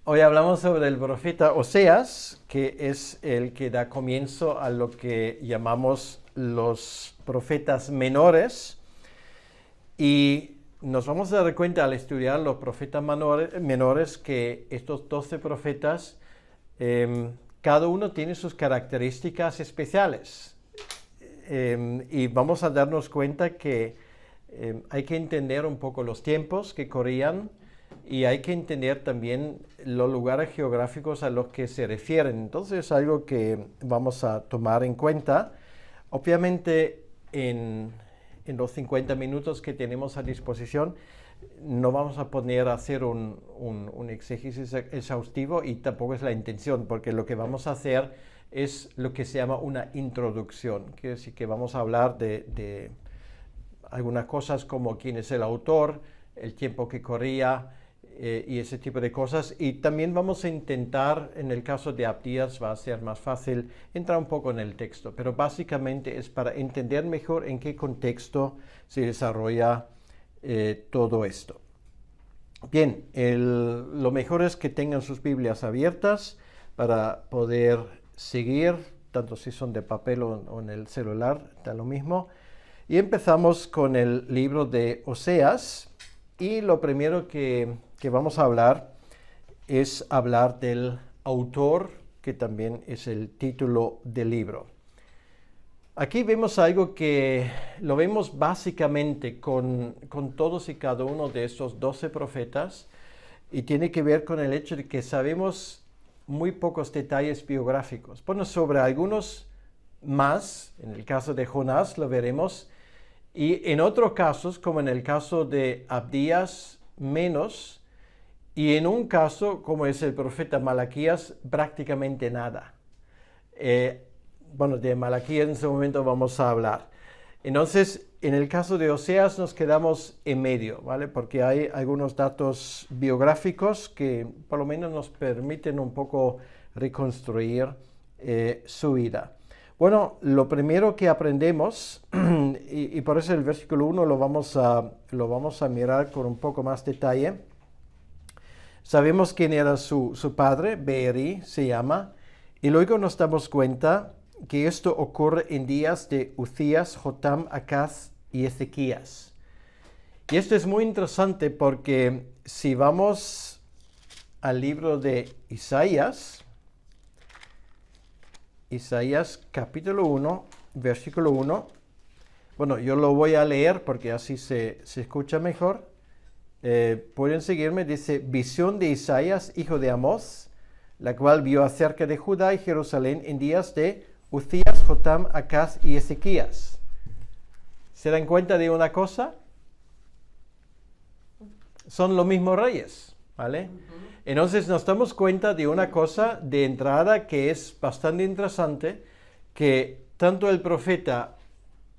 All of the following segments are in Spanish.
Hoy hablamos sobre el profeta Oseas, que es el que da comienzo a lo que llamamos los profetas menores. Y nos vamos a dar cuenta al estudiar los profetas menores que estos 12 profetas, cada uno tiene sus características especiales. Y vamos a darnos cuenta que hay que entender un poco los tiempos que corrían, y hay que entender también los lugares geográficos a los que se refieren. Entonces es algo que vamos a tomar en cuenta. Obviamente en los 50 minutos que tenemos a disposición no vamos a poner a hacer un exégesis exhaustivo, y tampoco es la intención, porque lo que vamos a hacer es lo que se llama una introducción. Quiere decir que vamos a hablar de algunas cosas como quién es el autor, el tiempo que corría, y ese tipo de cosas. Y también vamos a intentar, en el caso de Abdías va a ser más fácil entrar un poco en el texto, pero básicamente es para entender mejor en qué contexto se desarrolla todo esto. Bien, lo mejor es que tengan sus Biblias abiertas para poder seguir, tanto si son de papel o en el celular, da lo mismo. Y empezamos con el libro de Oseas. Y lo primero que vamos a hablar es hablar del autor, que también es el título del libro. Aquí vemos algo que lo vemos básicamente con todos y cada uno de estos 12 profetas, y tiene que ver con el hecho de que sabemos muy pocos detalles biográficos. Bueno, sobre algunos más, en el caso de Jonás lo veremos, y en otros casos, como en el caso de Abdías, menos, y en un caso, como es el profeta Malaquías, prácticamente nada. Bueno, de Malaquías en ese momento vamos a hablar. Entonces, en el caso de Oseas nos quedamos en medio, ¿vale? Porque hay algunos datos biográficos que por lo menos nos permiten un poco reconstruir su vida. Bueno, lo primero que aprendemos, y por eso el versículo 1 lo vamos a mirar con un poco más detalle. Sabemos quién era su padre, Beeri se llama, y luego nos damos cuenta que esto ocurre en días de Uzías, Jotam, Acaz y Ezequías. Y esto es muy interesante porque si vamos al libro de Isaías capítulo 1, versículo 1. Bueno, yo lo voy a leer porque así se escucha mejor. Pueden seguirme. Dice: visión de Isaías, hijo de Amós, la cual vio acerca de Judá y Jerusalén en días de Uzías, Jotam, Acaz y Ezequías. ¿Se dan cuenta de una cosa? Son los mismos reyes, ¿vale? Entonces nos damos cuenta de una cosa de entrada que es bastante interesante, que tanto el profeta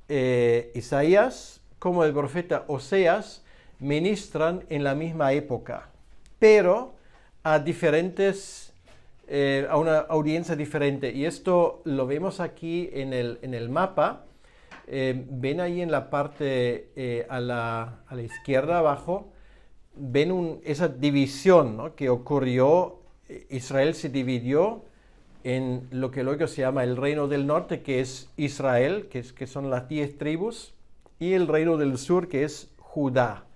Isaías como el profeta Oseas ministran en la misma época, pero a una audiencia diferente. Y esto lo vemos aquí en el mapa. Ven ahí en la parte a la izquierda abajo. Ven esa división, ¿no?, que ocurrió. Israel se dividió en lo que luego se llama el reino del norte, que es Israel, que son las 10 tribus, y el reino del sur, que es Judá.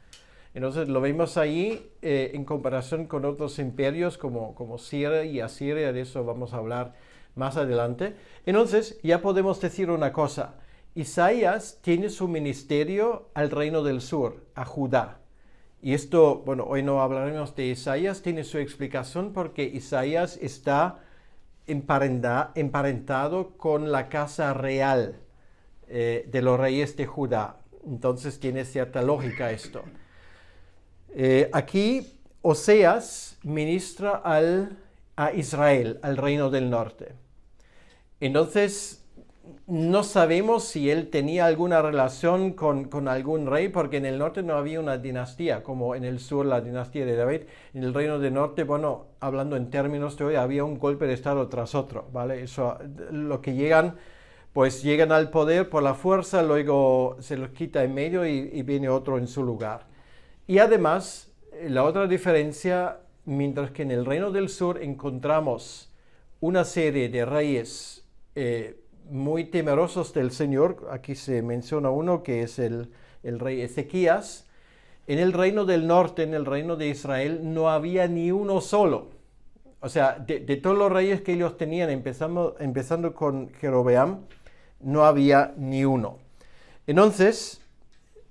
Entonces lo vemos ahí en comparación con otros imperios como Siria y Asiria. De eso vamos a hablar más adelante. Entonces ya podemos decir una cosa: Isaías tiene su ministerio al reino del sur, a Judá. Y esto, bueno, hoy no hablaremos de Isaías, tiene su explicación porque Isaías está emparentado con la casa real de los reyes de Judá. Entonces tiene cierta lógica esto. Aquí Oseas ministra a Israel, al reino del norte. Entonces No sabemos si él tenía alguna relación con algún rey, porque en el norte no había una dinastía, como en el sur la dinastía de David. En el reino del norte, bueno, hablando en términos de hoy, había un golpe de estado tras otro, ¿vale? Eso, lo que llegan, pues llegan al poder por la fuerza, luego se los quita en medio y viene otro en su lugar. Y además, la otra diferencia, mientras que en el reino del sur encontramos una serie de reyes muy temerosos del Señor. Aquí se menciona uno que es el rey Ezequías. En el reino del norte, en el reino de Israel, no había ni uno solo. O sea, de todos los reyes que ellos tenían, empezando con Jerobeam, no había ni uno. Entonces,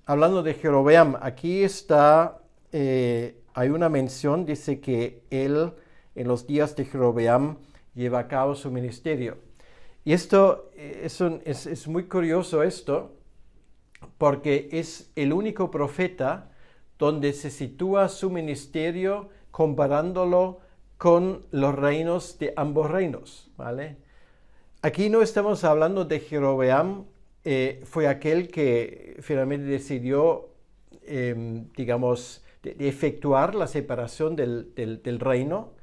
hablando de Jerobeam, aquí está, hay una mención, dice que él, en los días de Jerobeam, lleva a cabo su ministerio. Y esto es muy curioso esto, porque es el único profeta donde se sitúa su ministerio comparándolo con los reinos de ambos reinos, ¿vale? Aquí no estamos hablando de Jerobeam, fue aquel que finalmente decidió, digamos, de efectuar la separación del reino,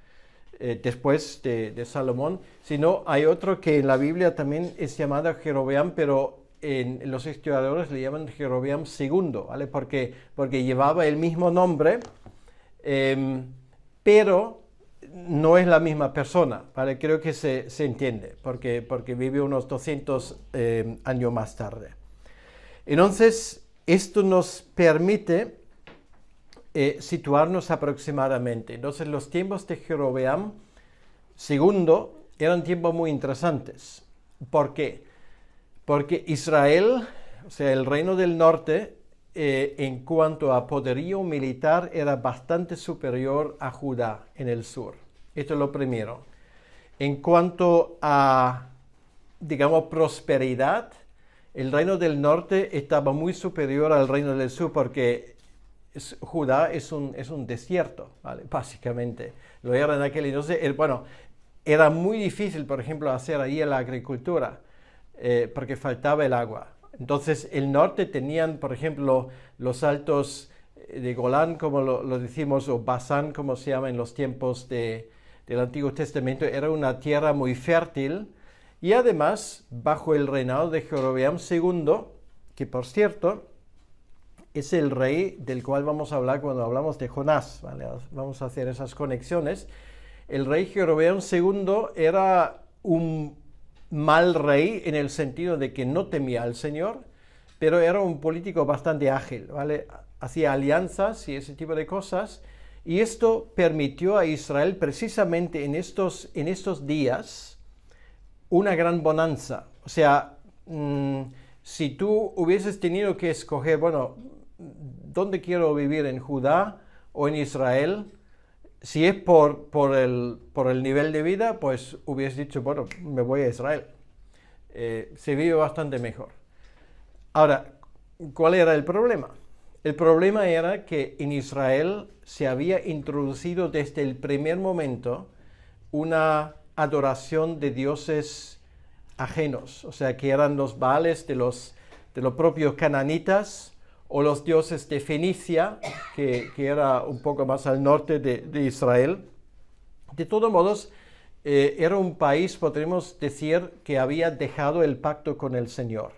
después de Salomón, sino hay otro que en la Biblia también es llamado Jerobeam, pero en los historiadores le llaman Jerobeam II, ¿vale? Porque llevaba el mismo nombre, pero no es la misma persona, ¿vale? Creo que se entiende, porque vive unos 200 años más tarde. Entonces, esto nos permite situarnos aproximadamente. Entonces, los tiempos de Jerobeam II eran tiempos muy interesantes. ¿Por qué? Porque Israel, o sea, el reino del norte, en cuanto a poderío militar, era bastante superior a Judá en el sur. Esto es lo primero. En cuanto a, digamos, prosperidad, el reino del norte estaba muy superior al reino del sur porque Judá es un desierto, ¿vale? Básicamente. Lo era en aquel entonces. Bueno, era muy difícil, por ejemplo, hacer ahí la agricultura porque faltaba el agua. Entonces, el norte tenían, por ejemplo, los altos de Golán, como lo decimos, o Basán, como se llama en los tiempos del Antiguo Testamento. Era una tierra muy fértil. Y además, bajo el reinado de Jerobeam II, que por cierto, es el rey del cual vamos a hablar cuando hablamos de Jonás, ¿vale? Vamos a hacer esas conexiones. El rey Jerobeam II era un mal rey en el sentido de que no temía al Señor, pero era un político bastante ágil, ¿vale? Hacía alianzas y ese tipo de cosas, y esto permitió a Israel precisamente en estos días una gran bonanza. O sea, si tú hubieses tenido que escoger, bueno, ¿dónde quiero vivir? ¿En Judá o en Israel? Si es por el nivel de vida, pues hubieses dicho, bueno, me voy a Israel. Se vive bastante mejor. Ahora, ¿cuál era el problema? El problema era que en Israel se había introducido desde el primer momento una adoración de dioses ajenos, o sea, que eran los baales de los propios cananitas, o los dioses de Fenicia, que era un poco más al norte de Israel. De todos modos, era un país, podríamos decir, que había dejado el pacto con el Señor.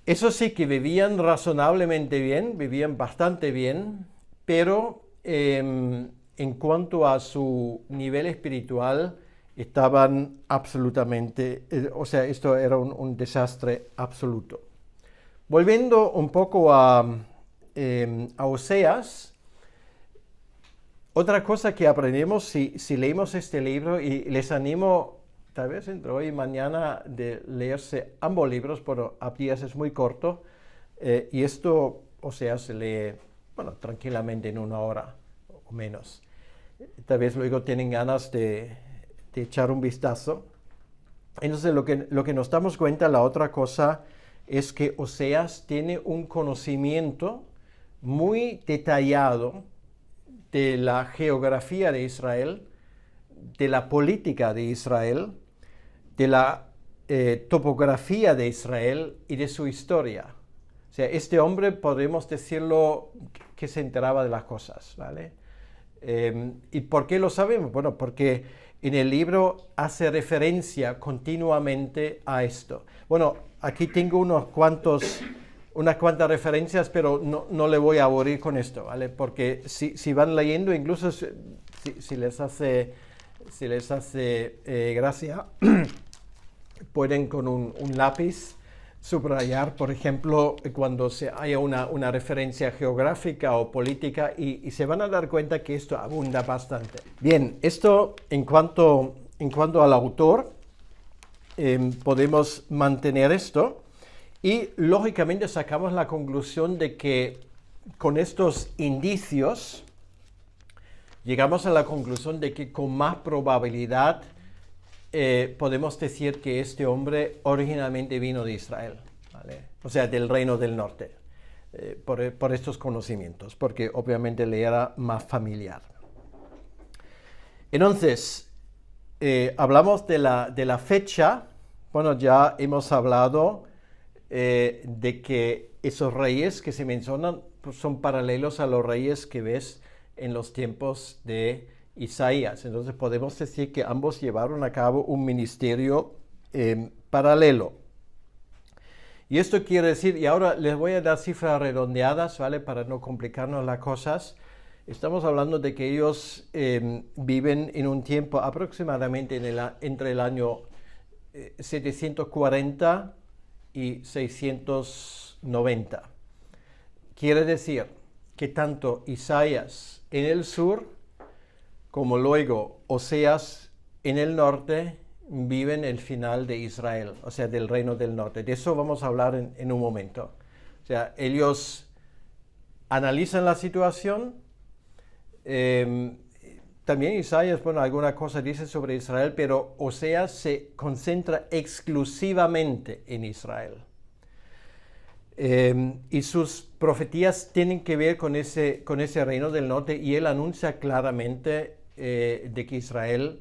Eso sí, que vivían razonablemente bien, vivían bastante bien, pero en cuanto a su nivel espiritual, estaban absolutamente, o sea, esto era un desastre absoluto. Volviendo un poco a Oseas, otra cosa que aprendemos si leemos este libro, y les animo tal vez entre hoy y mañana de leerse ambos libros, pero Abdías es muy corto, y esto, Oseas, se lee, bueno, tranquilamente en 1 hora o menos. Tal vez luego tienen ganas de echar un vistazo. Entonces, lo que nos damos cuenta, la otra cosa, es que Oseas tiene un conocimiento muy detallado de la geografía de Israel, de la política de Israel, de la topografía de Israel y de su historia. O sea, este hombre, podemos decirlo, que se enteraba de las cosas, ¿vale? ¿Y por qué lo sabemos? Bueno, porque en el libro hace referencia continuamente a esto. Bueno, aquí tengo unas cuantas referencias, pero no le voy a aburrir con esto, ¿vale? Porque si van leyendo, incluso si les hace gracia, pueden con un lápiz subrayar, por ejemplo, cuando haya una referencia geográfica o política y se van a dar cuenta que esto abunda bastante. Bien, esto en cuanto al autor, podemos mantener esto y lógicamente sacamos la conclusión de que con estos indicios llegamos a la conclusión de que con más probabilidad podemos decir que este hombre originalmente vino de Israel, ¿vale? O sea, del reino del norte, por estos conocimientos, porque obviamente le era más familiar. Entonces, hablamos de la fecha. Bueno, ya hemos hablado de que esos reyes que se mencionan pues, son paralelos a los reyes que ves en los tiempos de Isaías. Entonces podemos decir que ambos llevaron a cabo un ministerio paralelo. Y esto quiere decir, y ahora les voy a dar cifras redondeadas, ¿vale? Para no complicarnos las cosas. Estamos hablando de que ellos viven en un tiempo aproximadamente entre el año 740 y 690. Quiere decir que tanto Isaías en el sur como luego Oseas en el norte viven el final de Israel, o sea, del reino del norte. De eso vamos a hablar en un momento. O sea, ellos analizan la situación. También Isaías, bueno, alguna cosa dice sobre Israel, pero Oseas se concentra exclusivamente en Israel. Y sus profecías tienen que ver con ese reino del norte y él anuncia claramente de que Israel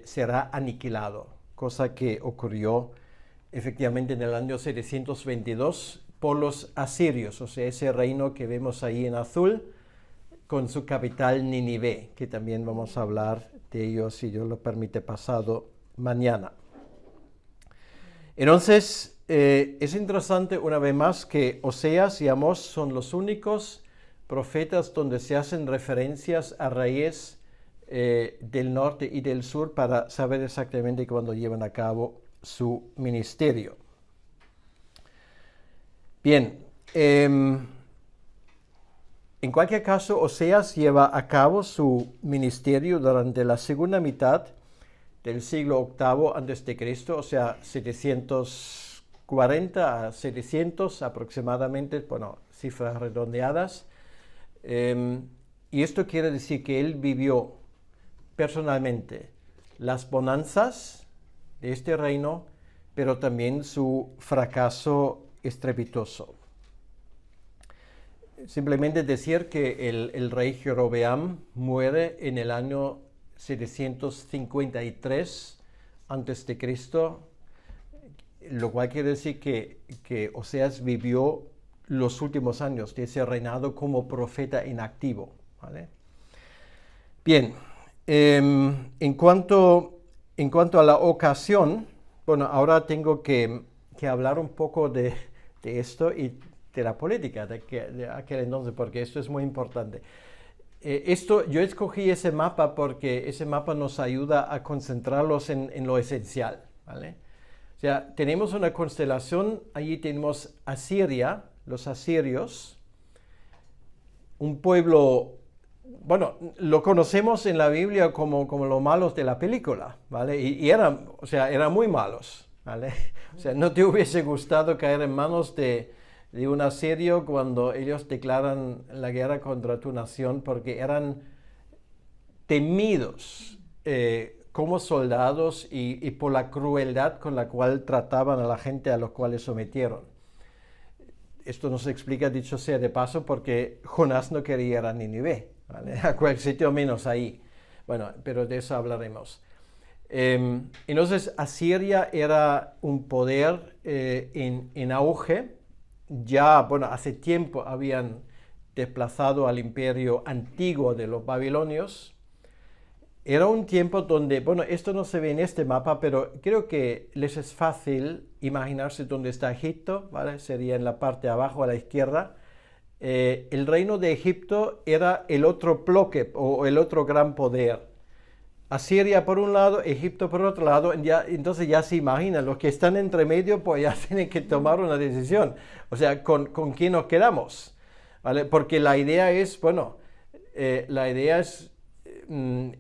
será aniquilado, cosa que ocurrió efectivamente en el año 722 por los asirios, o sea, ese reino que vemos ahí en azul, con su capital Nínive, que también vamos a hablar de ello, si Dios lo permite, pasado mañana. Entonces, es interesante una vez más que Oseas y Amós son los únicos profetas donde se hacen referencias a reyes del norte y del sur para saber exactamente cuándo llevan a cabo su ministerio. Bien, en cualquier caso, Oseas lleva a cabo su ministerio durante la segunda mitad del siglo VIII a.C., o sea, 740 a 700 aproximadamente, bueno, cifras redondeadas. Y esto quiere decir que él vivió personalmente las bonanzas de este reino, pero también su fracaso estrepitoso. Simplemente decir que el rey Jerobeam muere en el año 753 a.C., lo cual quiere decir que Oseas vivió los últimos años de ese reinado como profeta inactivo, ¿vale? Bien, en cuanto a la ocasión, bueno, ahora tengo que hablar un poco de esto y de la política de aquel entonces, porque esto es muy importante. Yo escogí ese mapa porque ese mapa nos ayuda a concentrarlos en lo esencial, ¿vale? O sea, tenemos una constelación, allí tenemos Asiria, los asirios, un pueblo, bueno, lo conocemos en la Biblia como los malos de la película, ¿vale? Y eran muy malos, ¿vale? O sea, no te hubiese gustado caer en manos de un asirio cuando ellos declaran la guerra contra tu nación, porque eran temidos como soldados y por la crueldad con la cual trataban a la gente a los cuales sometieron. Esto nos explica, dicho sea de paso, porque Jonás no quería ir a Nínive, ¿vale? A cualquier sitio menos ahí. Bueno, pero de eso hablaremos. Entonces Asiria era un poder en auge. Ya, bueno, hace tiempo habían desplazado al imperio antiguo de los babilonios. Era un tiempo donde, bueno, esto no se ve en este mapa, pero creo que les es fácil imaginarse dónde está Egipto, ¿vale? Sería en la parte de abajo a la izquierda. El reino de Egipto era el otro bloque o el otro gran poder. Asiria por un lado, Egipto por otro lado, entonces ya se imaginan, los que están entre medio pues ya tienen que tomar una decisión. O sea, ¿con quién nos quedamos? ¿Vale? Porque la idea es, bueno,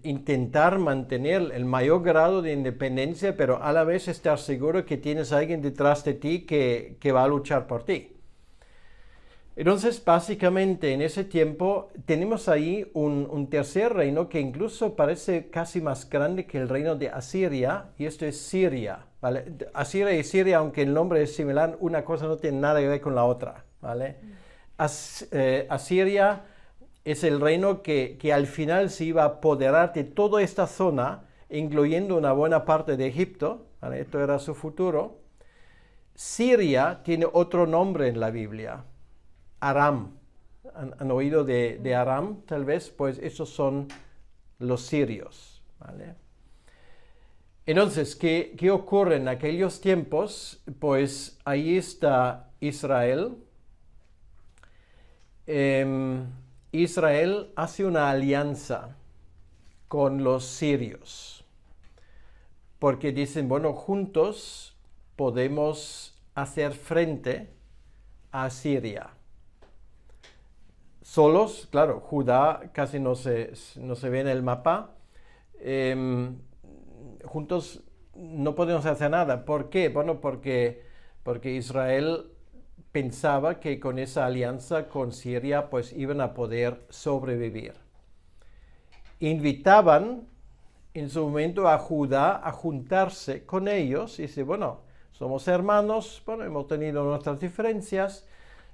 intentar mantener el mayor grado de independencia, pero a la vez estar seguro que tienes a alguien detrás de ti que va a luchar por ti. Entonces, básicamente, en ese tiempo tenemos ahí un tercer reino que incluso parece casi más grande que el reino de Asiria, y esto es Siria, ¿vale? Asiria y Siria, aunque el nombre es similar, una cosa no tiene nada que ver con la otra, ¿vale? Asiria es el reino que al final se iba a apoderar de toda esta zona, incluyendo una buena parte de Egipto, ¿vale? Esto era su futuro. Siria tiene otro nombre en la Biblia. Aram. ¿Han oído de Aram, tal vez? Pues esos son los sirios, ¿vale? Entonces, ¿qué ocurre en aquellos tiempos? Pues ahí está Israel. Israel hace una alianza con los sirios, porque dicen, bueno, juntos podemos hacer frente a Siria. Solos, claro, Judá casi no se ve en el mapa. Juntos no podemos hacer nada. ¿Por qué? Bueno, porque Israel pensaba que con esa alianza con Siria pues iban a poder sobrevivir. Invitaban en su momento a Judá a juntarse con ellos y dice, bueno, somos hermanos, bueno, hemos tenido nuestras diferencias,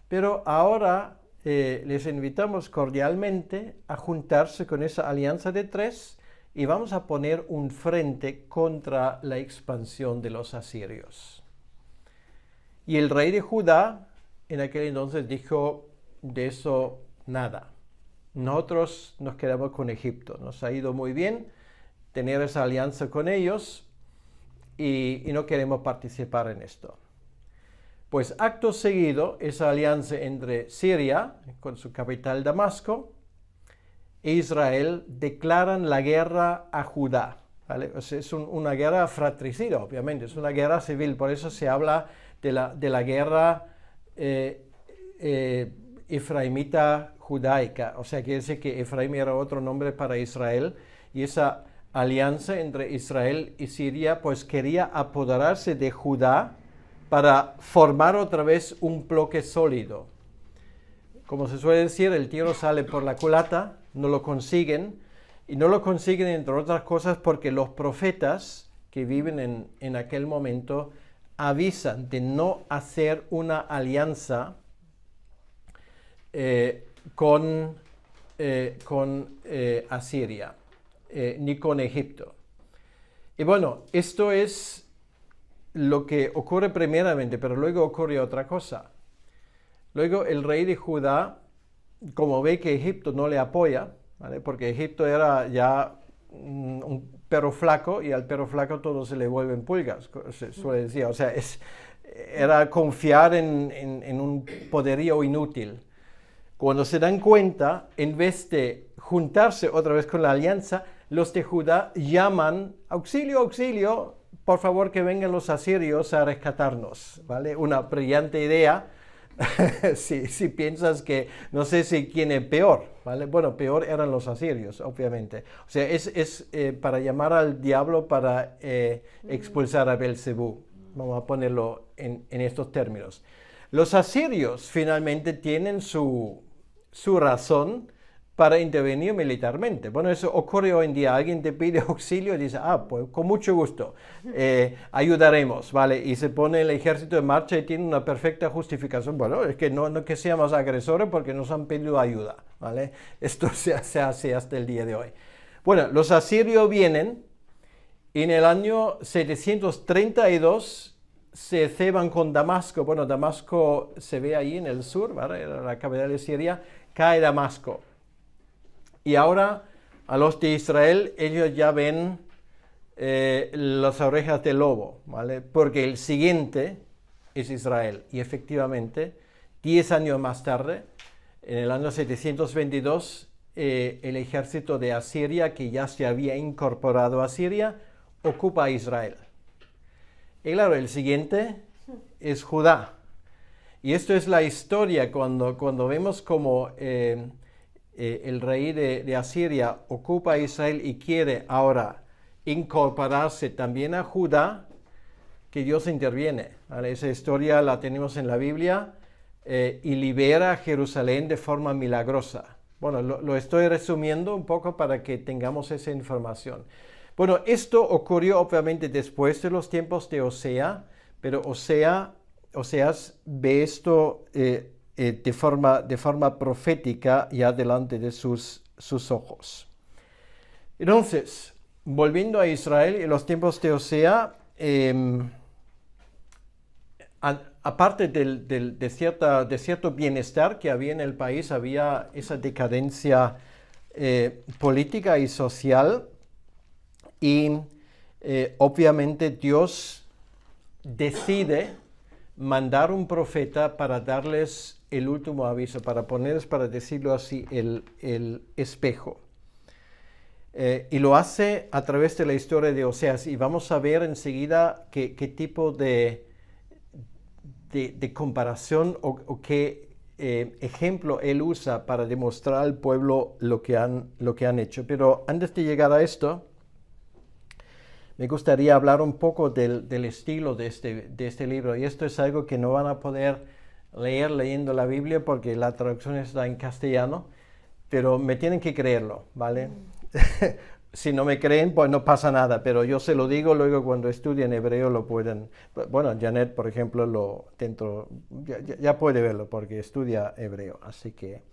pero ahora les invitamos cordialmente a juntarse con esa alianza de tres y vamos a poner un frente contra la expansión de los asirios. Y el rey de Judá en aquel entonces dijo, de eso nada. Nosotros nos quedamos con Egipto. Nos ha ido muy bien tener esa alianza con ellos y no queremos participar en esto. Pues acto seguido, esa alianza entre Siria, con su capital Damasco, e Israel declaran la guerra a Judá, ¿vale? O sea, es una guerra fratricida, obviamente, es una guerra civil, por eso se habla de la guerra efraimita judaica, o sea, quiere decir que Efraim era otro nombre para Israel, y esa alianza entre Israel y Siria, pues quería apoderarse de Judá para formar otra vez un bloque sólido. Como se suele decir, el tiro sale por la culata, no lo consiguen, y no lo consiguen entre otras cosas porque los profetas que viven en aquel momento avisan de no hacer una alianza con Asiria, ni con Egipto. Y bueno, esto es lo que ocurre primeramente, pero luego ocurre otra cosa. Luego el rey de Judá, como ve que Egipto no le apoya, ¿vale? Porque Egipto era ya un perro flaco y al perro flaco todo se le vuelven pulgas, se suele decir. O sea, era confiar en un poderío inútil. Cuando se dan cuenta, en vez de juntarse otra vez con la alianza, los de Judá llaman, auxilio, auxilio, por favor que vengan los asirios a rescatarnos, ¿vale? Una brillante idea, si piensas que, no sé si quién es peor, ¿vale? Bueno, peor eran los asirios, obviamente. O sea, es para llamar al diablo para expulsar a Belcebú. Vamos a ponerlo en estos términos. Los asirios finalmente tienen su razón para intervenir militarmente. Bueno, eso ocurre hoy en día. Alguien te pide auxilio y dice, pues con mucho gusto, ayudaremos, ¿vale? Y se pone el ejército en marcha y tiene una perfecta justificación. Bueno, es que no que seamos agresores porque nos han pedido ayuda, ¿vale? Esto se hace hasta el día de hoy. Bueno, los asirios vienen En el año 732 se ceban con Damasco. Bueno, Damasco se ve ahí en el sur, ¿vale? Era la capital de Siria. Cae Damasco. Y ahora a los de Israel, ellos ya ven las orejas del lobo, ¿vale? Porque el siguiente es Israel. Y efectivamente, 10 años más tarde, en el año 722, el ejército de Asiria, que ya se había incorporado a Siria, ocupa Israel. Y claro, el siguiente es Judá. Y esto es la historia cuando vemos como el rey de Asiria ocupa Israel y quiere ahora incorporarse también a Judá, que Dios interviene, ¿vale? Esa historia la tenemos en la Biblia y libera a Jerusalén de forma milagrosa. Bueno, lo estoy resumiendo un poco para que tengamos esa información. Bueno, esto ocurrió obviamente después de los tiempos de Osea, pero Oseas ve esto de forma profética ya delante de sus sus ojos. Entonces, volviendo a Israel, en los tiempos de Osea, aparte de cierto bienestar que había en el país, había esa decadencia política y social, y obviamente Dios decide mandar un profeta para darles el último aviso, para ponerles, para decirlo así, el espejo. Y lo hace a través de la historia de Oseas, y vamos a ver enseguida qué tipo de comparación o qué ejemplo él usa para demostrar al pueblo lo que han hecho. Pero antes de llegar a esto, me gustaría hablar un poco del estilo de este libro, y esto es algo que no van a poder leer leyendo la Biblia porque la traducción está en castellano, pero me tienen que creerlo, ¿vale? Si no me creen, pues no pasa nada, pero yo se lo digo, luego cuando estudien hebreo lo pueden. Bueno, Janet, por ejemplo, ya puede verlo porque estudia hebreo, así que.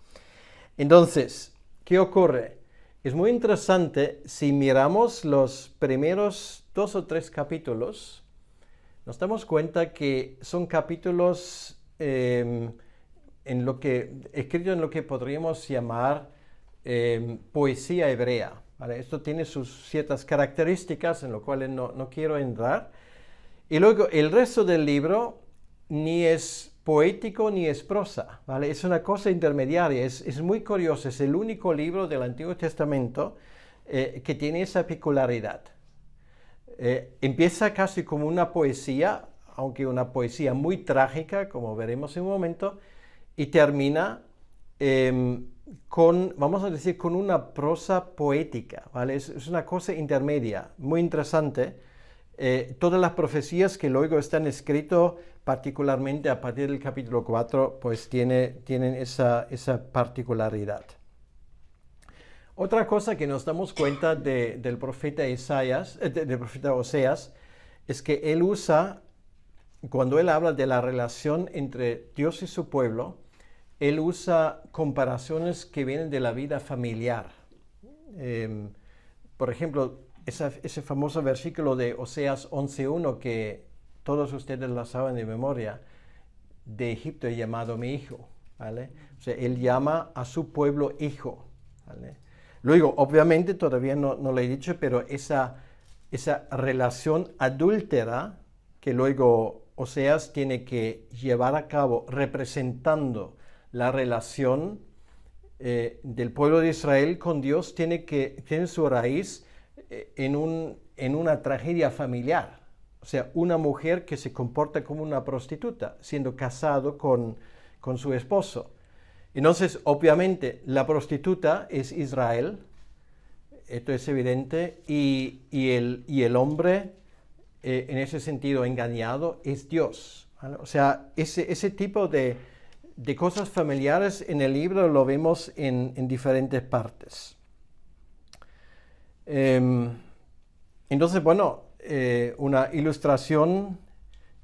Entonces, ¿qué ocurre? Es muy interesante, si miramos los primeros 2 o 3 capítulos, nos damos cuenta que son capítulos escritos en lo que podríamos llamar poesía hebrea, ¿vale? Esto tiene sus ciertas características en las cuales no quiero entrar. Y luego el resto del libro ni es poético ni es prosa, ¿vale? Es una cosa intermediaria, es muy curioso, es el único libro del Antiguo Testamento que tiene esa peculiaridad. Empieza casi como una poesía, aunque una poesía muy trágica, como veremos en un momento, y termina vamos a decir, con una prosa poética, ¿vale? Es una cosa intermedia, muy interesante. Todas las profecías que luego están escritas, particularmente a partir del capítulo 4, pues tienen esa particularidad. Otra cosa que nos damos cuenta del profeta del profeta Oseas, es que él usa, cuando él habla de la relación entre Dios y su pueblo, él usa comparaciones que vienen de la vida familiar. Por ejemplo, ese famoso versículo de Oseas 11:1 que todos ustedes lo saben de memoria: de Egipto he llamado mi hijo, ¿vale? O sea, él llama a su pueblo hijo, ¿vale? Luego, obviamente, todavía no lo he dicho, pero esa relación adúltera que luego Oseas tiene que llevar a cabo representando la relación del pueblo de Israel con Dios, tiene su raíz en una tragedia familiar. O sea, una mujer que se comporta como una prostituta, siendo casado con su esposo. Entonces, obviamente, la prostituta es Israel, esto es evidente, y el hombre, en ese sentido engañado, es Dios, ¿vale? O sea, ese tipo de cosas familiares en el libro lo vemos en diferentes partes. Entonces, bueno, una ilustración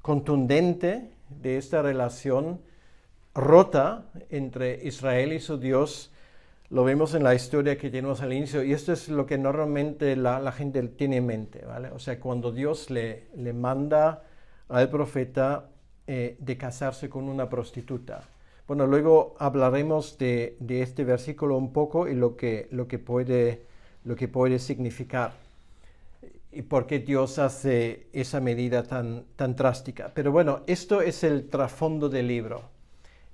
contundente de esta relación rota entre Israel y su Dios Lo vemos en la historia que tenemos al inicio, y esto es lo que normalmente la gente tiene en mente, ¿vale? O sea, cuando Dios le manda al profeta de casarse con una prostituta. Bueno, luego hablaremos de este versículo un poco y lo que puede significar y por qué Dios hace esa medida tan drástica. Pero bueno, esto es el trasfondo del libro.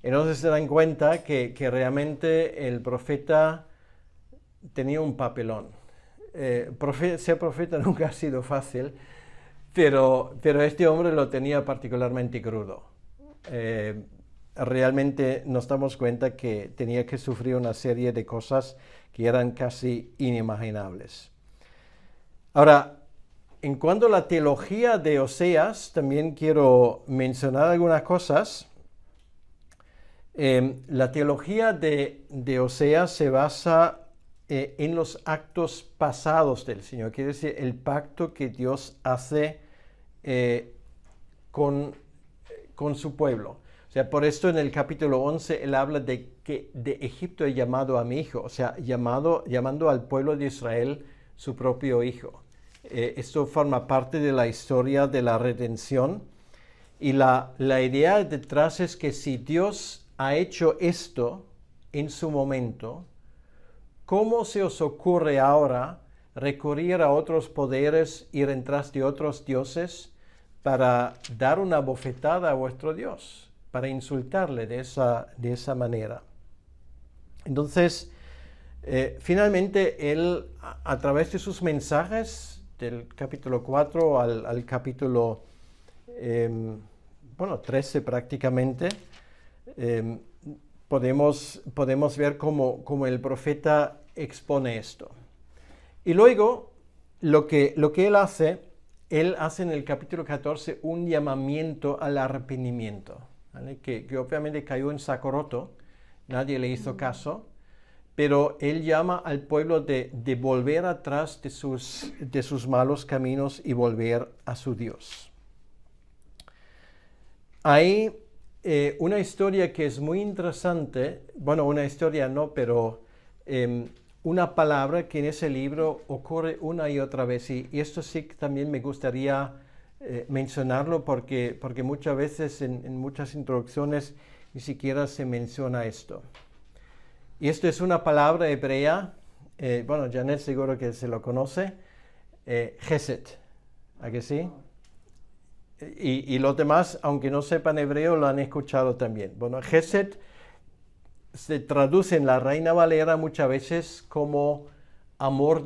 Entonces se dan cuenta que realmente el profeta tenía un papelón. Ser profeta nunca ha sido fácil, pero este hombre lo tenía particularmente crudo. Realmente nos damos cuenta que tenía que sufrir una serie de cosas que eran casi inimaginables. Ahora, en cuanto a la teología de Oseas, también quiero mencionar algunas cosas. La teología de Oseas se basa en los actos pasados del Señor, quiere decir el pacto que Dios hace con su pueblo. O sea, por esto en el capítulo 11 él habla de que de Egipto he llamado a mi hijo, o sea, llamando al pueblo de Israel su propio hijo. Esto forma parte de la historia de la redención, y la idea detrás es que si Dios ha hecho esto en su momento, ¿cómo se os ocurre ahora recurrir a otros poderes, ir en tras de otros dioses para dar una bofetada a vuestro Dios, para insultarle de esa manera? Entonces, finalmente él, a través de sus mensajes, del capítulo 4 al capítulo 13 prácticamente, podemos ver cómo el profeta expone esto. Y luego, lo que él hace en el capítulo 14 un llamamiento al arrepentimiento, ¿vale? Que obviamente cayó en saco roto, nadie le hizo caso, pero él llama al pueblo de volver atrás de sus malos caminos y volver a su Dios. Hay una historia que es muy interesante, bueno, una historia no, pero una palabra que en ese libro ocurre una y otra vez, y esto sí que también me gustaría mencionarlo porque muchas veces en muchas introducciones ni siquiera se menciona esto. Y esto es una palabra hebrea, Janet seguro que se lo conoce, Chesed, ¿a que sí? Y los demás, aunque no sepan hebreo, lo han escuchado también. Bueno, Chesed se traduce en la Reina Valera muchas veces como amor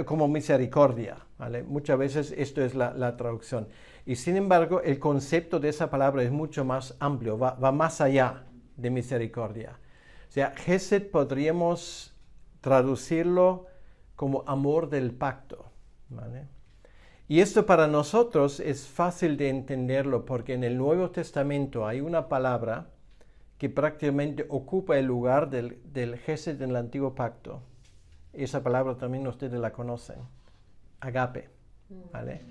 como misericordia, ¿vale? Muchas veces esto es la traducción. Y sin embargo, el concepto de esa palabra es mucho más amplio, va más allá de misericordia. O sea, Chesed podríamos traducirlo como amor del pacto, ¿vale? Y esto para nosotros es fácil de entenderlo porque en el Nuevo Testamento hay una palabra que prácticamente ocupa el lugar del Chesed en el Antiguo Pacto. Esa palabra también ustedes la conocen, agape, ¿vale?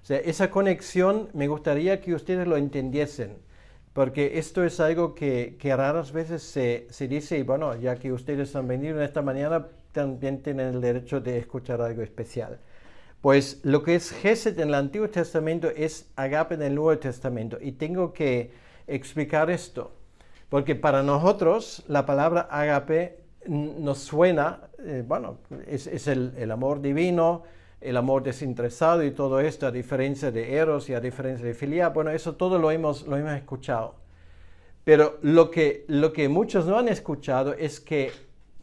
O sea, esa conexión me gustaría que ustedes lo entendiesen, porque esto es algo que raras veces se dice, y bueno, ya que ustedes han venido esta mañana, también tienen el derecho de escuchar algo especial. Pues lo que es Chesed en el Antiguo Testamento es agape en el Nuevo Testamento, y tengo que explicar esto, porque para nosotros la palabra agape nos suena, es el amor divino, el amor desinteresado y todo esto, a diferencia de eros y a diferencia de filia. Bueno, eso todo lo hemos escuchado. Pero lo que muchos no han escuchado es que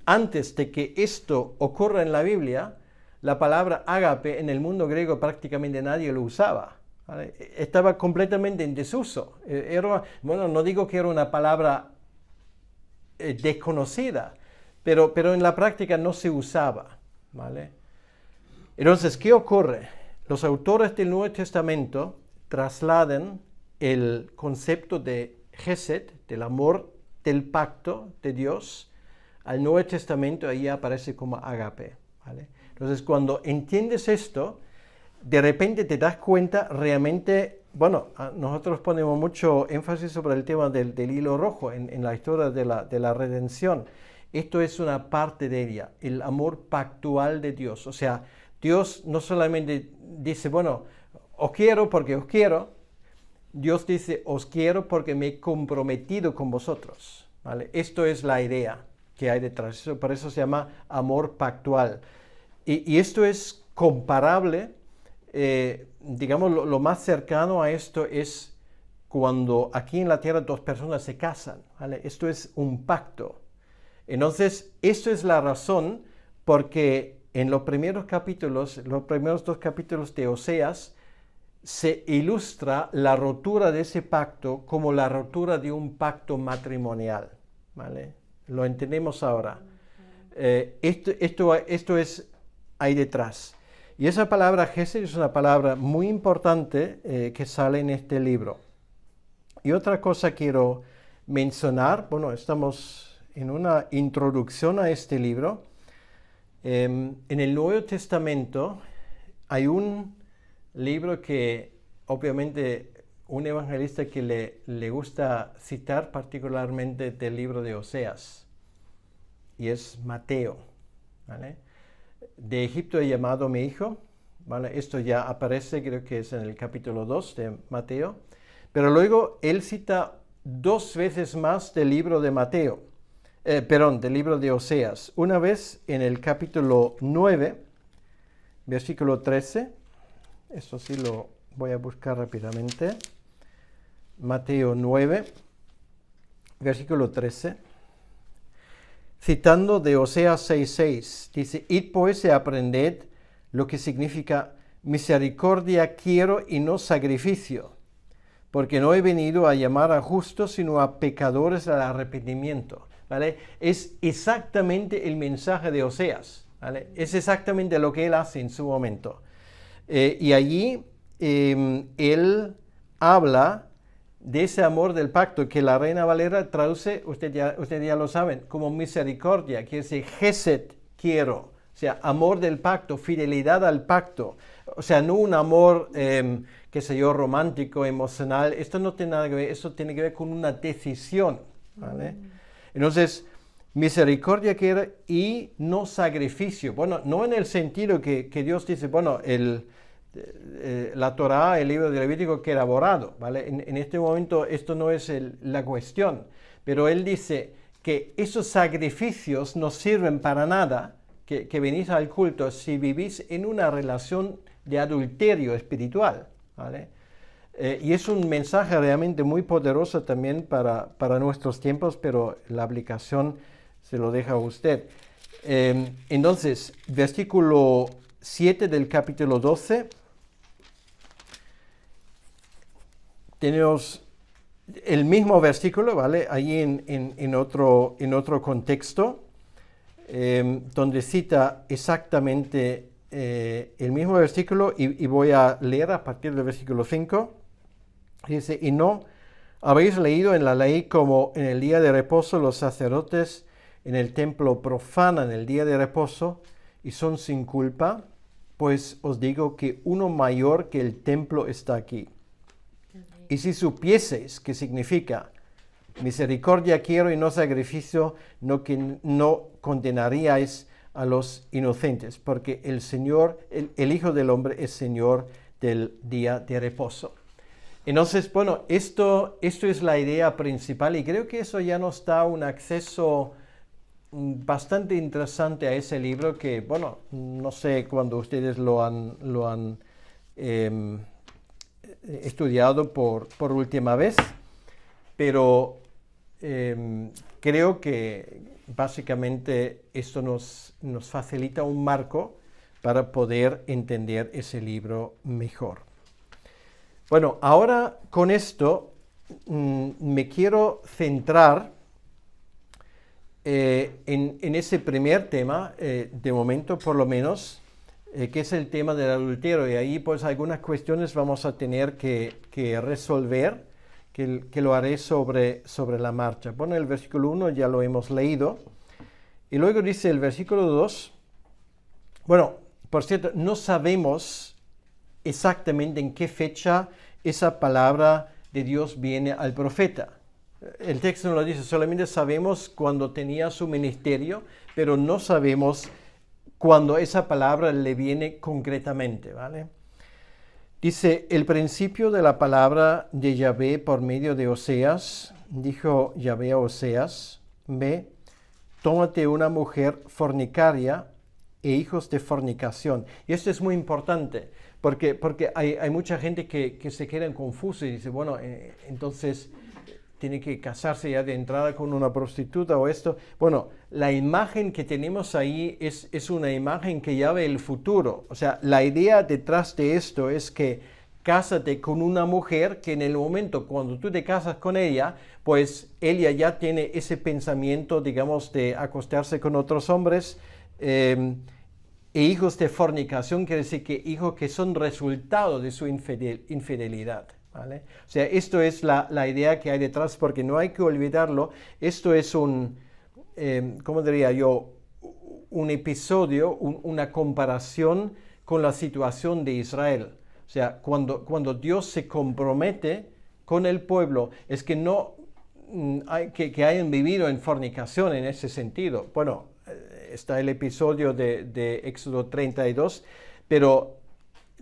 antes de que esto ocurra en la Biblia, la palabra ágape en el mundo griego prácticamente nadie lo usaba, ¿vale? Estaba completamente en desuso. No digo que era una palabra desconocida, pero en la práctica no se usaba, ¿vale? Entonces, ¿qué ocurre? Los autores del Nuevo Testamento trasladan el concepto de Chesed, del amor del pacto de Dios, al Nuevo Testamento. Ahí aparece como agape, ¿vale? Entonces, cuando entiendes esto, de repente te das cuenta realmente, nosotros ponemos mucho énfasis sobre el tema del hilo rojo en la historia de la redención. Esto es una parte de ella, el amor pactual de Dios. O sea, Dios no solamente dice, bueno, os quiero porque os quiero. Dios dice, os quiero porque me he comprometido con vosotros. ¿Vale? Esto es la idea que hay detrás. Por eso se llama amor pactual. Y esto es comparable, digamos, lo más cercano a esto es cuando aquí en la tierra dos personas se casan. ¿Vale? Esto es un pacto. Entonces, esto es la razón porque en los primeros dos capítulos de Oseas, se ilustra la rotura de ese pacto como la rotura de un pacto matrimonial. ¿Vale? Lo entendemos ahora. Esto es ahí detrás. Y esa palabra Gesed es una palabra muy importante que sale en este libro. Y otra cosa quiero mencionar, bueno, estamos en una introducción a este libro. En el Nuevo Testamento hay un libro que obviamente un evangelista que le gusta citar particularmente del libro de Oseas, y es Mateo. ¿Vale? De Egipto he llamado a mi hijo. ¿Vale? Esto ya aparece, creo que es en el capítulo 2 de Mateo, pero luego él cita 2 veces más del libro de Mateo. Del libro de Oseas. Una vez en el capítulo 9, versículo 13. Esto sí lo voy a buscar rápidamente. Mateo 9, versículo 13. Citando de Oseas 6:6, dice, id pues y aprended lo que significa misericordia quiero y no sacrificio, porque no he venido a llamar a justos, sino a pecadores al arrepentimiento. ¿Vale? Es exactamente el mensaje de Oseas. ¿Vale? Es exactamente lo que él hace en su momento. Y allí él habla de ese amor del pacto que la Reina Valera traduce, usted ya lo saben, como misericordia, quiere decir Gesed quiero, o sea, amor del pacto, fidelidad al pacto, o sea, no un amor, qué sé yo, romántico, emocional, esto no tiene nada que ver, esto tiene que ver con una decisión, ¿vale? Entonces, misericordia quiero y no sacrificio, bueno, no en el sentido que Dios dice, bueno, la Torá, el libro de Levítico queda borrado, ¿vale? En este momento esto no es la cuestión, pero él dice que esos sacrificios no sirven para nada, que venís al culto si vivís en una relación de adulterio espiritual, ¿vale? Y es un mensaje realmente muy poderoso también para nuestros tiempos, pero la aplicación se lo deja a usted. Entonces, versículo 7 del capítulo 12. Tenemos el mismo versículo, ¿vale? Ahí en otro contexto, donde cita exactamente el mismo versículo y voy a leer a partir del versículo 5. Dice, y no habéis leído en la ley como en el día de reposo los sacerdotes en el templo profanan el día de reposo y son sin culpa, pues os digo que uno mayor que el templo está aquí. Y si supieseis qué significa misericordia quiero y no sacrificio, no condenaríais a los inocentes, porque el Señor, el Hijo del Hombre es Señor del día de reposo. Entonces, bueno, esto es la idea principal y creo que eso ya nos da un acceso bastante interesante a ese libro que, bueno, no sé cuándo ustedes lo han estudiado por última vez, pero creo que básicamente esto nos facilita un marco para poder entender ese libro mejor. Bueno, ahora con esto me quiero centrar en ese primer tema, de momento por lo menos, que es el tema del adulterio. Y ahí pues algunas cuestiones vamos a tener que resolver, que lo haré sobre la marcha. Bueno, el versículo 1 ya lo hemos leído. Y luego dice el versículo 2, bueno, por cierto, no sabemos exactamente en qué fecha esa palabra de Dios viene al profeta, El texto no lo dice, solamente sabemos cuando tenía su ministerio, pero no sabemos cuando esa palabra le viene concretamente, ¿vale? Dice, el principio de la palabra de Yahvé por medio de Oseas, dijo Yahvé a Oseas, ve, tómate una mujer fornicaria e hijos de fornicación. Y esto es muy importante, porque hay mucha gente que se queda confusa y dice, bueno, entonces tiene que casarse ya de entrada con una prostituta o esto. Bueno, la imagen que tenemos ahí es una imagen que ya ve el futuro. O sea, la idea detrás de esto es que cásate con una mujer que en el momento cuando tú te casas con ella, pues ella ya tiene ese pensamiento, digamos, de acostarse con otros hombres. E hijos de fornicación quiere decir que hijos que son resultado de su infidelidad. ¿Vale? O sea, esto es la idea que hay detrás, porque no hay que olvidarlo. Esto es ¿cómo diría yo? Un episodio, una comparación con la situación de Israel. O sea, cuando Dios se compromete con el pueblo, es que no que hayan vivido en fornicación en ese sentido. Bueno, está el episodio de Éxodo 32, pero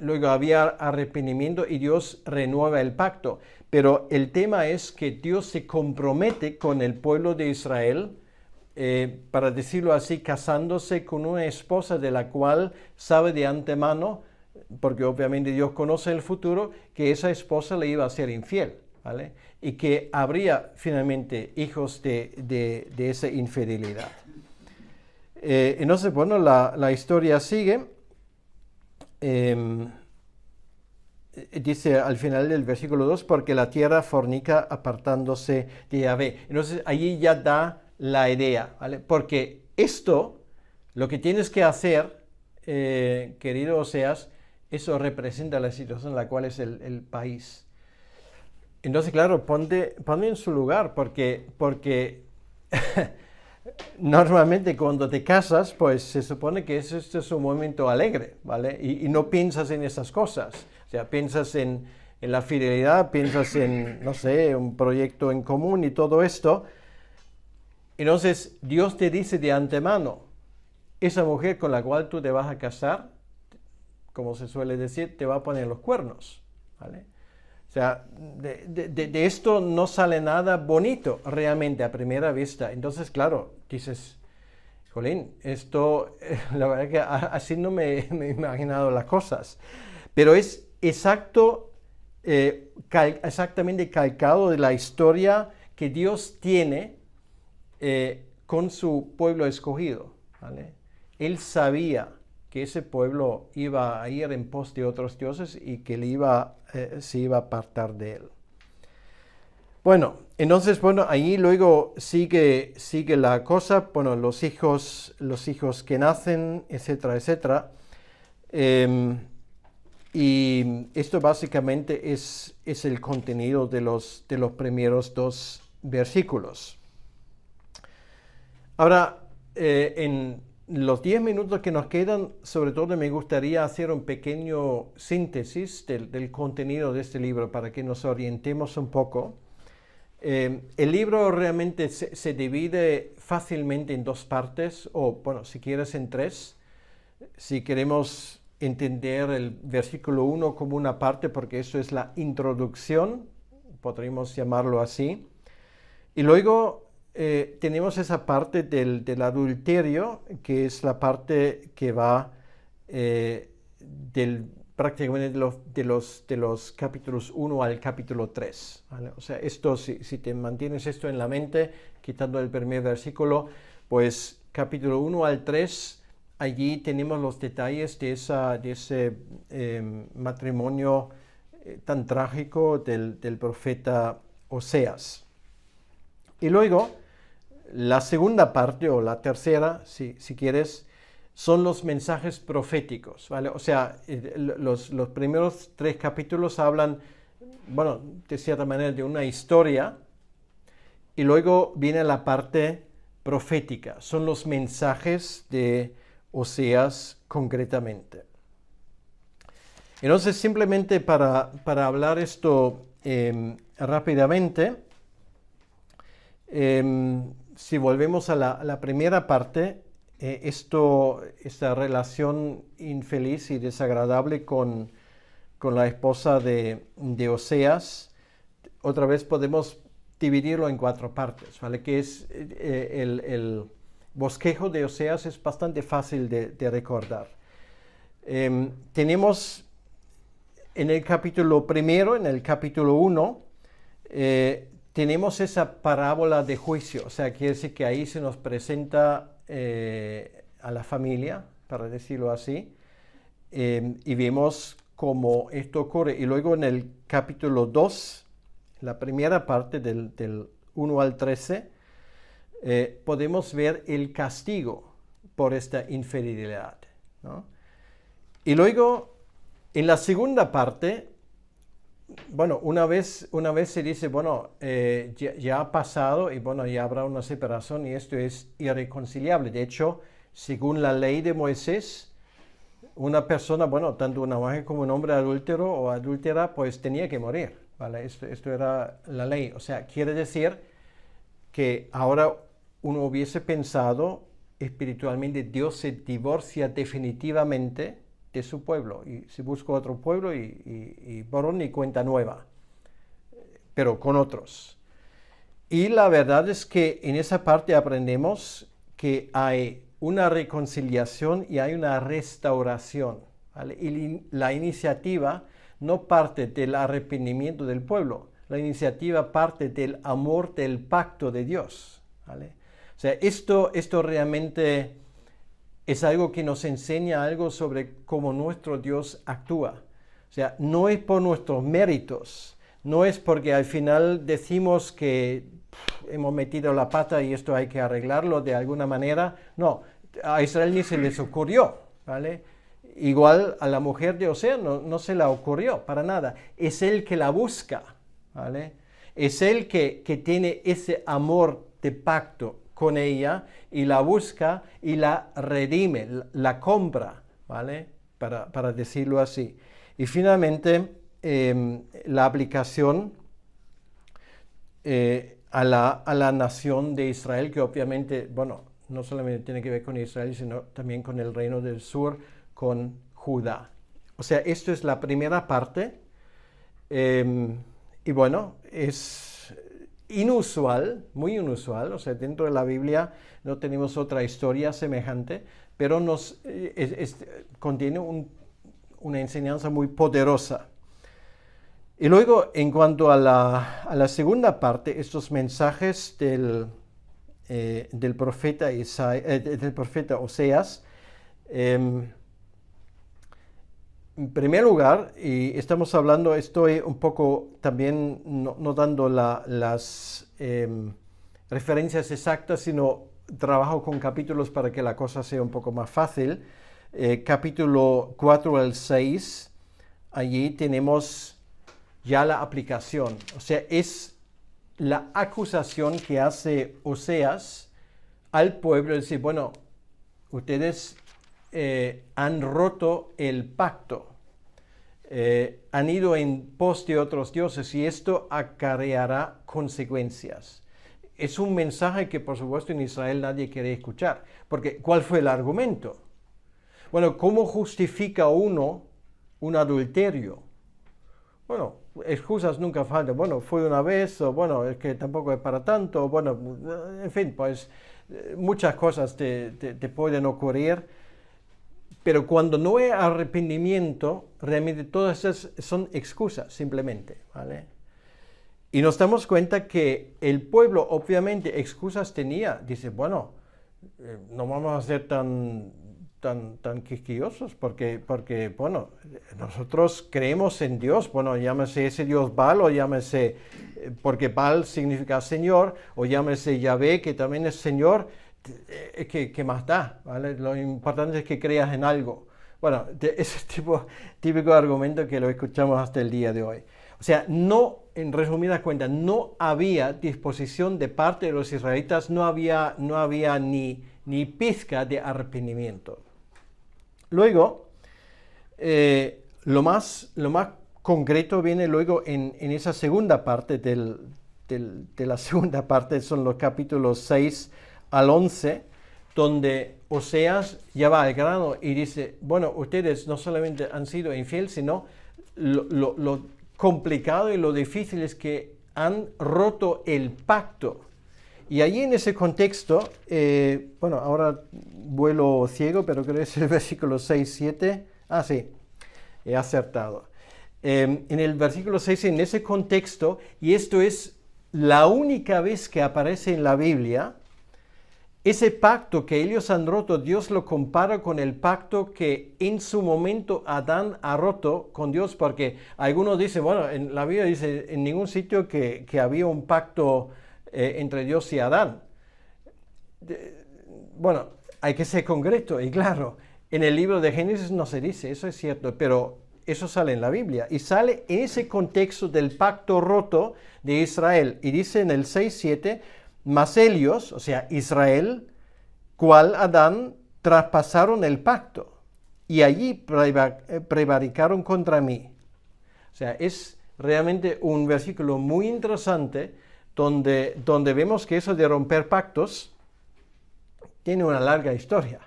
luego había arrepentimiento y Dios renueva el pacto. Pero el tema es que Dios se compromete con el pueblo de Israel, para decirlo así, casándose con una esposa de la cual sabe de antemano, porque obviamente Dios conoce el futuro, que esa esposa le iba a ser infiel, ¿vale? Y que habría finalmente hijos de esa infidelidad. Entonces, bueno, la historia sigue. Dice al final del versículo 2, porque la tierra fornica apartándose de Yahvé. Entonces allí ya da la idea, ¿vale? Porque esto, lo que tienes que hacer, querido Oseas, eso representa la situación en la cual es el país. Entonces, claro, ponte en su lugar, porque normalmente cuando te casas, pues se supone que este es un momento alegre, ¿vale? Y no piensas en esas cosas. O sea, piensas en la fidelidad, piensas en, no sé, un proyecto en común y todo esto. Entonces, Dios te dice de antemano, esa mujer con la cual tú te vas a casar, como se suele decir, te va a poner los cuernos, ¿vale? O sea, de esto no sale nada bonito realmente a primera vista. Entonces, claro, dices, jolín, esto, la verdad que así no me he imaginado las cosas. Pero es exactamente calcado de la historia que Dios tiene con su pueblo escogido, ¿vale? Él sabía que ese pueblo iba a ir en pos de otros dioses y que se iba a apartar de él. Bueno, entonces, ahí luego sigue la cosa, los hijos que nacen, etcétera, etcétera. Y esto básicamente es el contenido de los primeros 2 versículos. Ahora, en los 10 minutos que nos quedan, sobre todo me gustaría hacer un pequeño síntesis del contenido de este libro para que nos orientemos un poco. El libro realmente se divide fácilmente en 2 partes, o si quieres en 3. Si queremos entender el versículo 1 como una parte, porque eso es la introducción, podríamos llamarlo así. Y luego tenemos esa parte del adulterio, que es la parte que va prácticamente de los capítulos 1 al capítulo 3. ¿Vale? O sea, esto, si te mantienes esto en la mente, quitando el primer versículo, pues capítulo 1 al 3, allí tenemos los detalles de ese matrimonio tan trágico del profeta Oseas. Y luego, la segunda parte, o la tercera, si quieres, son los mensajes proféticos, ¿vale? O sea, los primeros 3 capítulos hablan, de cierta manera, de una historia, y luego viene la parte profética. Son los mensajes de Oseas concretamente. Entonces, simplemente para hablar esto rápidamente, Si volvemos a la primera parte, esta relación infeliz y desagradable con la esposa de Oseas, otra vez podemos dividirlo en 4 partes, ¿vale? Que es el bosquejo de Oseas es bastante fácil de recordar. Tenemos en el capítulo primero, en el capítulo 1, tenemos esa parábola de juicio, o sea, quiere decir que ahí se nos presenta a la familia, para decirlo así, y vemos cómo esto ocurre. Y luego en el capítulo 2, la primera parte del 1 al 13, podemos ver el castigo por esta infidelidad, ¿no? Y luego, en la segunda parte, bueno, una vez se dice, bueno, ya ha pasado y bueno, ya habrá una separación y esto es irreconciliable. De hecho, según la ley de Moisés, una persona, bueno, tanto una mujer como un hombre adúltero o adúltera, pues tenía que morir, ¿vale? Esto era la ley. O sea, quiere decir que ahora uno hubiese pensado espiritualmente, Dios se divorcia definitivamente de su pueblo y se busca otro pueblo y borrón y cuenta nueva, pero con otros. Y la verdad es que en esa parte aprendemos que hay una reconciliación y hay una restauración, ¿vale? Y la iniciativa no parte del arrepentimiento del pueblo, la iniciativa parte del amor del pacto de Dios, ¿vale? O sea, esto realmente es algo que nos enseña algo sobre cómo nuestro Dios actúa. O sea, no es por nuestros méritos, no es porque al final decimos que hemos metido la pata y esto hay que arreglarlo de alguna manera. No, a Israel ni se les ocurrió, ¿vale? Igual a la mujer de Oseas no se le ocurrió para nada. Es él que la busca, ¿vale? Es él que tiene ese amor de pacto con ella y la busca y la redime, la compra, ¿vale? Para decirlo así. Y finalmente, la aplicación a la nación de Israel, que obviamente, bueno, no solamente tiene que ver con Israel, sino también con el reino del sur, con Judá. O sea, esto es la primera parte. Y bueno, es inusual, muy inusual, o sea, dentro de la Biblia no tenemos otra historia semejante, pero contiene una enseñanza muy poderosa. Y luego, en cuanto a la segunda parte, estos mensajes del profeta del profeta Oseas, en primer lugar, y estamos hablando, estoy un poco también no dando las referencias exactas, sino trabajo con capítulos para que la cosa sea un poco más fácil. Capítulo 4 al 6, allí tenemos ya la aplicación. O sea, es la acusación que hace Oseas al pueblo, es decir, bueno, ustedes han roto el pacto, han ido en pos de otros dioses y esto acarreará consecuencias. Es un mensaje que por supuesto en Israel nadie quiere escuchar, porque ¿cuál fue el argumento? Bueno, ¿cómo justifica uno un adulterio? Bueno, excusas nunca faltan. Bueno, fue una vez, o bueno, es que tampoco es para tanto, bueno, en fin, pues muchas cosas te pueden ocurrir. Pero cuando no hay arrepentimiento, realmente todas esas son excusas simplemente, ¿vale? Y nos damos cuenta que el pueblo obviamente excusas tenía. Dice, bueno, no vamos a ser tan quisquillosos porque, bueno, nosotros creemos en Dios, bueno, llámese ese Dios Baal o llámese, porque Baal significa Señor, o llámese Yahvé, que también es Señor. ¿Qué más da? ¿Vale? Lo importante es que creas en algo. Bueno, ese típico argumento que lo escuchamos hasta el día de hoy. O sea, no, en resumidas cuentas, no había disposición de parte de los israelitas, no había ni pizca de arrepentimiento. Luego, lo más concreto viene luego en esa segunda parte del de la segunda parte, son los capítulos 6 al 11, donde Oseas ya va al grano y dice, bueno, ustedes no solamente han sido infieles, sino lo complicado y lo difícil es que han roto el pacto. Y allí en ese contexto, bueno, ahora vuelo ciego, pero creo que es el versículo 6, 7. Ah, sí, he acertado. En el versículo 6, en ese contexto, y esto es la única vez que aparece en la Biblia, ese pacto que ellos han roto, Dios lo compara con el pacto que en su momento Adán ha roto con Dios, porque algunos dicen, bueno, en la Biblia dice en ningún sitio que había un pacto entre Dios y Adán. Bueno, hay que ser concreto y claro, en el libro de Génesis no se dice, eso es cierto, pero eso sale en la Biblia y sale en ese contexto del pacto roto de Israel. Y dice en el 6:7, mas ellos, o sea, Israel, cual Adán, traspasaron el pacto y allí prevaricaron contra mí. O sea, es realmente un versículo muy interesante donde vemos que eso de romper pactos tiene una larga historia,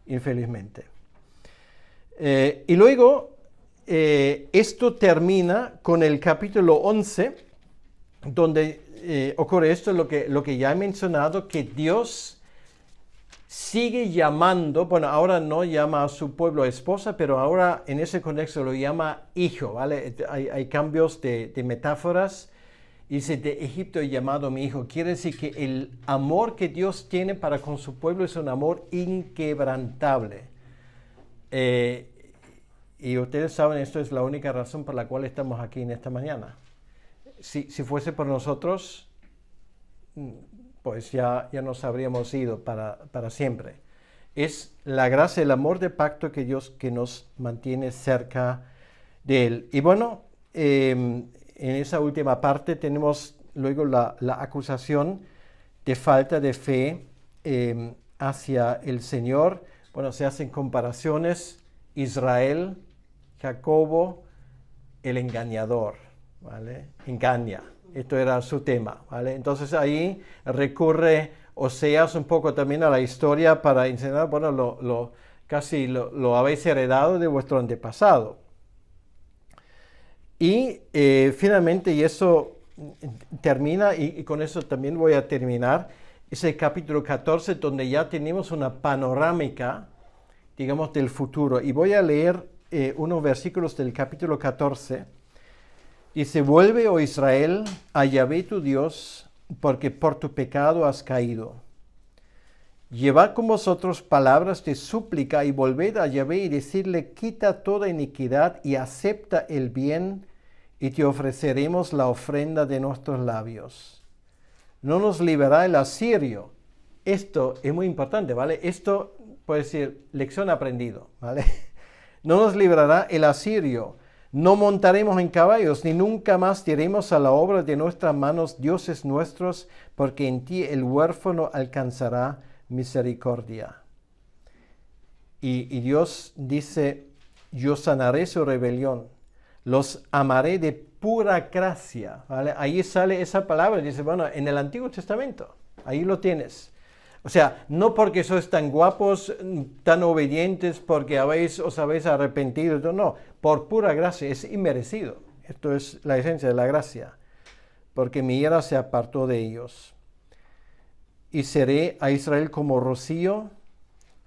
infelizmente. Y luego, esto termina con el capítulo 11, donde ocurre esto, lo que ya he mencionado, que Dios sigue llamando, bueno, ahora no llama a su pueblo esposa, pero ahora en ese contexto lo llama hijo, ¿vale? Hay cambios de metáforas. Dice, de Egipto he llamado a mi hijo. Quiere decir que el amor que Dios tiene para con su pueblo es un amor inquebrantable. Y ustedes saben, esto es la única razón por la cual estamos aquí en esta mañana. Si fuese por nosotros, pues ya nos habríamos ido para siempre. Es la gracia, el amor de pacto que Dios que nos mantiene cerca de Él. Y bueno, en esa última parte tenemos luego la acusación de falta de fe hacia el Señor. Bueno, se hacen comparaciones, Israel, Jacobo, el engañador, ¿vale? Engaña, esto era su tema, ¿vale? Entonces ahí recurre Oseas un poco también a la historia para enseñar, bueno, casi lo habéis heredado de vuestro antepasado. Y finalmente, y eso termina, y con eso también voy a terminar, es el capítulo 14, donde ya tenemos una panorámica, digamos, del futuro. Y voy a leer unos versículos del capítulo 14. Dice, vuelve, oh Israel, a Yahvé tu Dios, porque por tu pecado has caído. Llevad con vosotros palabras de súplica y volved a Yahvé y decirle, quita toda iniquidad y acepta el bien y te ofreceremos la ofrenda de nuestros labios. No nos librará el asirio. Esto es muy importante, ¿vale? Esto puede decir lección aprendido, ¿vale? No nos librará el asirio. No montaremos en caballos, ni nunca más diremos a la obra de nuestras manos, dioses nuestros, porque en ti el huérfano alcanzará misericordia. Y Dios dice, yo sanaré su rebelión, los amaré de pura gracia, ¿vale? Ahí sale esa palabra, dice, bueno, en el Antiguo Testamento, ahí lo tienes. O sea, no porque sois tan guapos, tan obedientes, porque os habéis arrepentido, no, por pura gracia, es inmerecido. Esto es la esencia de la gracia, porque mi ira se apartó de ellos. Y seré a Israel como rocío,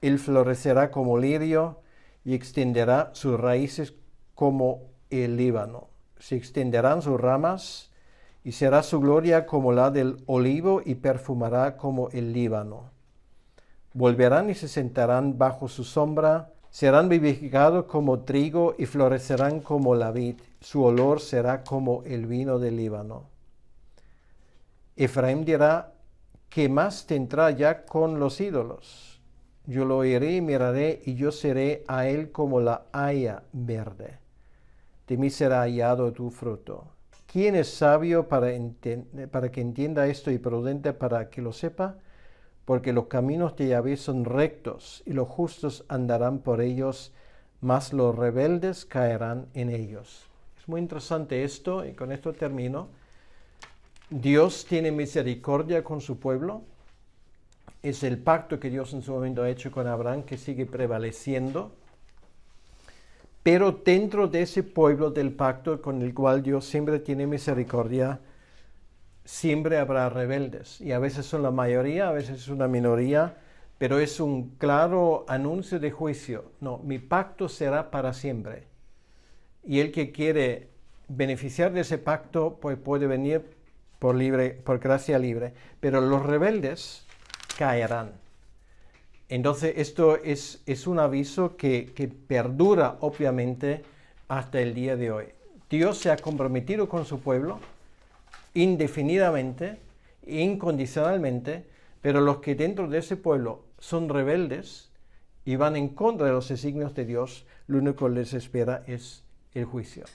él florecerá como lirio y extenderá sus raíces como el Líbano. Se extenderán sus ramas y será su gloria como la del olivo y perfumará como el Líbano. Volverán y se sentarán bajo su sombra, serán vivificados como trigo y florecerán como la vid. Su olor será como el vino del Líbano. Efraín dirá, ¿qué más tendrá ya con los ídolos? Yo lo oiré y miraré, y yo seré a él como la haya verde. De mí será hallado tu fruto. ¿Quién es sabio para que entienda esto y prudente para que lo sepa? Porque los caminos de Yahvé son rectos, y los justos andarán por ellos, mas los rebeldes caerán en ellos. Es muy interesante esto, y con esto termino. Dios tiene misericordia con su pueblo. Es el pacto que Dios en su momento ha hecho con Abraham que sigue prevaleciendo. Pero dentro de ese pueblo del pacto con el cual Dios siempre tiene misericordia, siempre habrá rebeldes. Y a veces son la mayoría, a veces es una minoría, pero es un claro anuncio de juicio. No, mi pacto será para siempre. Y el que quiere beneficiar de ese pacto, pues puede venir por gracia libre. Pero los rebeldes caerán. Entonces esto es un aviso que perdura obviamente hasta el día de hoy. Dios se ha comprometido con su pueblo indefinidamente, incondicionalmente, pero los que dentro de ese pueblo son rebeldes y van en contra de los designios de Dios, lo único que les espera es el juicio.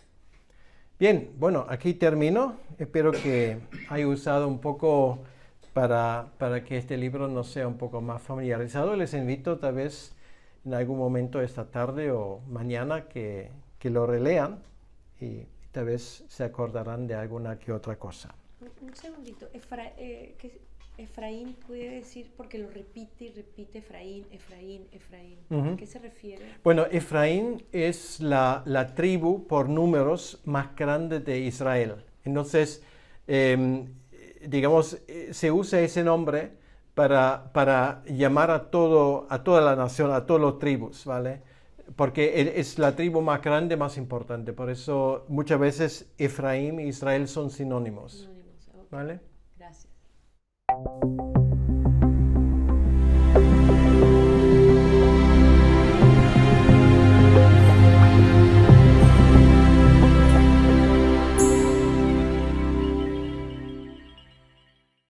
Bien, bueno, aquí termino. Espero que haya usado un poco para que este libro nos sea un poco más familiarizado. Les invito tal vez en algún momento esta tarde o mañana que lo relean y tal vez se acordarán de alguna que otra cosa. Un segundito, Efraín puede decir, porque lo repite y repite, Efraín, Efraín, Efraín. ¿A qué se refiere? Bueno, Efraín es la tribu por números más grande de Israel. Entonces, digamos, se usa ese nombre para llamar a toda la nación, a todas las tribus, ¿vale? Porque es la tribu más grande, más importante. Por eso muchas veces Efraín e Israel son sinónimos. Sinónimos, ok. ¿Vale? Gracias.